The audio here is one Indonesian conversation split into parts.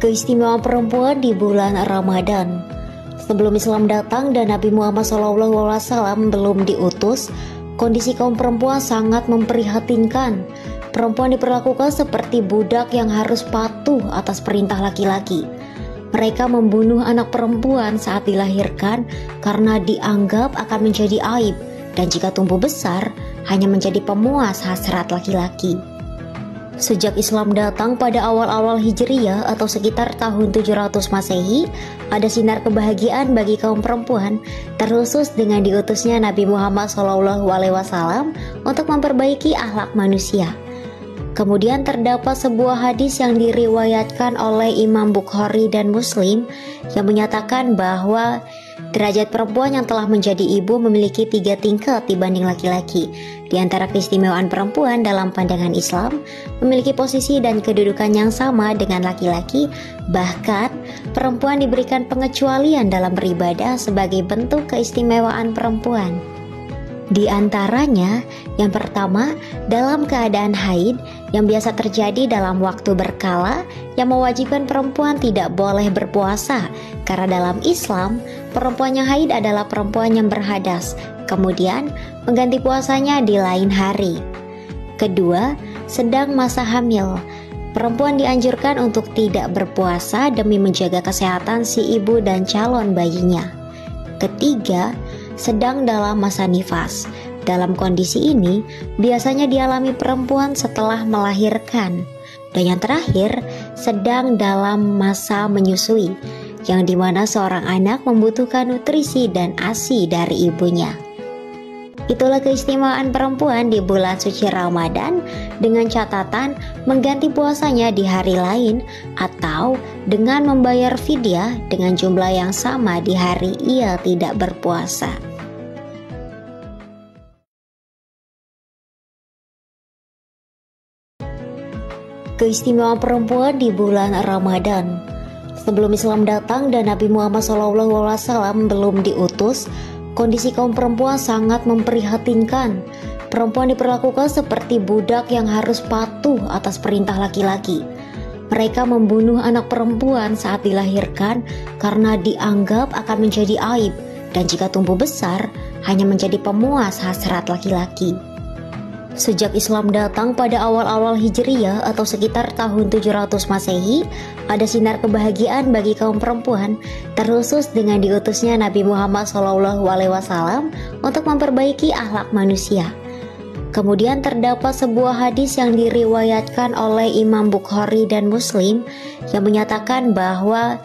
Keistimewaan perempuan di bulan Ramadan. Sebelum Islam datang dan Nabi Muhammad SAW belum diutus, kondisi kaum perempuan sangat memprihatinkan. Perempuan diperlakukan seperti budak yang harus patuh atas perintah laki-laki. Mereka membunuh anak perempuan saat dilahirkan karena dianggap akan menjadi aib, dan jika tumbuh besar hanya menjadi pemuas hasrat laki-laki. Sejak Islam datang pada awal-awal Hijriyah atau sekitar tahun 700 Masehi, ada sinar kebahagiaan bagi kaum perempuan, terkhusus dengan diutusnya Nabi Muhammad SAW untuk memperbaiki akhlak manusia. Kemudian terdapat sebuah hadis yang diriwayatkan oleh Imam Bukhari dan Muslim yang menyatakan bahwa derajat perempuan yang telah menjadi ibu memiliki 3 tingkat dibanding laki-laki. Di antara keistimewaan perempuan dalam pandangan Islam, memiliki posisi dan kedudukan yang sama dengan laki-laki, bahkan perempuan diberikan pengecualian dalam beribadah sebagai bentuk keistimewaan perempuan. Di antaranya, yang pertama, dalam keadaan haid yang biasa terjadi dalam waktu berkala yang mewajibkan perempuan tidak boleh berpuasa, karena dalam Islam, perempuan yang haid adalah perempuan yang berhadas, kemudian mengganti puasanya di lain hari. Kedua, sedang masa hamil. Perempuan dianjurkan untuk tidak berpuasa demi menjaga kesehatan si ibu dan calon bayinya. Ketiga, sedang dalam masa nifas. Dalam kondisi ini, biasanya dialami perempuan setelah melahirkan. Dan yang terakhir, sedang dalam masa menyusui, yang dimana seorang anak membutuhkan nutrisi dan ASI dari ibunya. Itulah keistimewaan perempuan di bulan suci Ramadan, dengan catatan mengganti puasanya di hari lain atau dengan membayar fidyah dengan jumlah yang sama di hari ia tidak berpuasa. Keistimewaan perempuan di bulan Ramadan. Sebelum Islam datang dan Nabi Muhammad SAW belum diutus, kondisi kaum perempuan sangat memprihatinkan. Perempuan diperlakukan seperti budak yang harus patuh atas perintah laki-laki. Mereka membunuh anak perempuan saat dilahirkan karena dianggap akan menjadi aib, dan jika tumbuh besar hanya menjadi pemuas hasrat laki-laki. Sejak Islam datang pada awal-awal Hijriyah atau sekitar tahun 700 Masehi, ada sinar kebahagiaan bagi kaum perempuan, terkhusus dengan diutusnya Nabi Muhammad SAW untuk memperbaiki akhlak manusia. Kemudian terdapat sebuah hadis yang diriwayatkan oleh Imam Bukhari dan Muslim yang menyatakan bahwa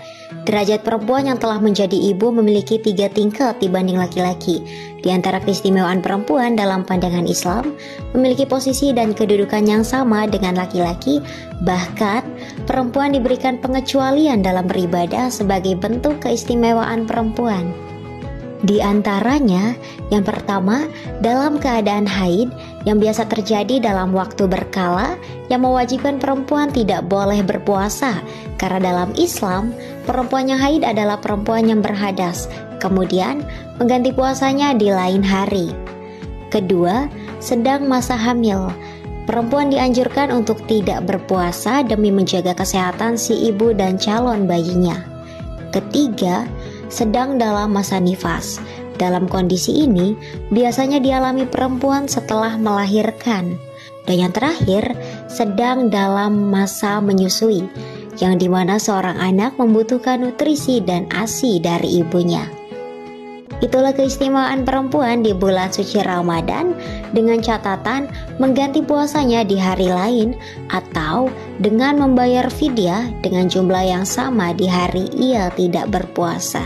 derajat perempuan yang telah menjadi ibu memiliki 3 tingkat dibanding laki-laki. Di antara keistimewaan perempuan dalam pandangan Islam, memiliki posisi dan kedudukan yang sama dengan laki-laki, bahkan perempuan diberikan pengecualian dalam beribadah sebagai bentuk keistimewaan perempuan. Di antaranya, yang pertama, dalam keadaan haid yang biasa terjadi dalam waktu berkala yang mewajibkan perempuan tidak boleh berpuasa, karena dalam Islam, perempuan yang haid adalah perempuan yang berhadas, kemudian mengganti puasanya di lain hari. Kedua, sedang masa hamil. Perempuan dianjurkan untuk tidak berpuasa demi menjaga kesehatan si ibu dan calon bayinya. Ketiga, sedang dalam masa nifas. Dalam kondisi ini, biasanya dialami perempuan setelah melahirkan. Dan yang terakhir, sedang dalam masa menyusui, yang dimana seorang anak membutuhkan nutrisi dan ASI dari ibunya. Itulah keistimewaan perempuan di bulan suci Ramadan, dengan catatan mengganti puasanya di hari lain atau dengan membayar fidyah dengan jumlah yang sama di hari ia tidak berpuasa.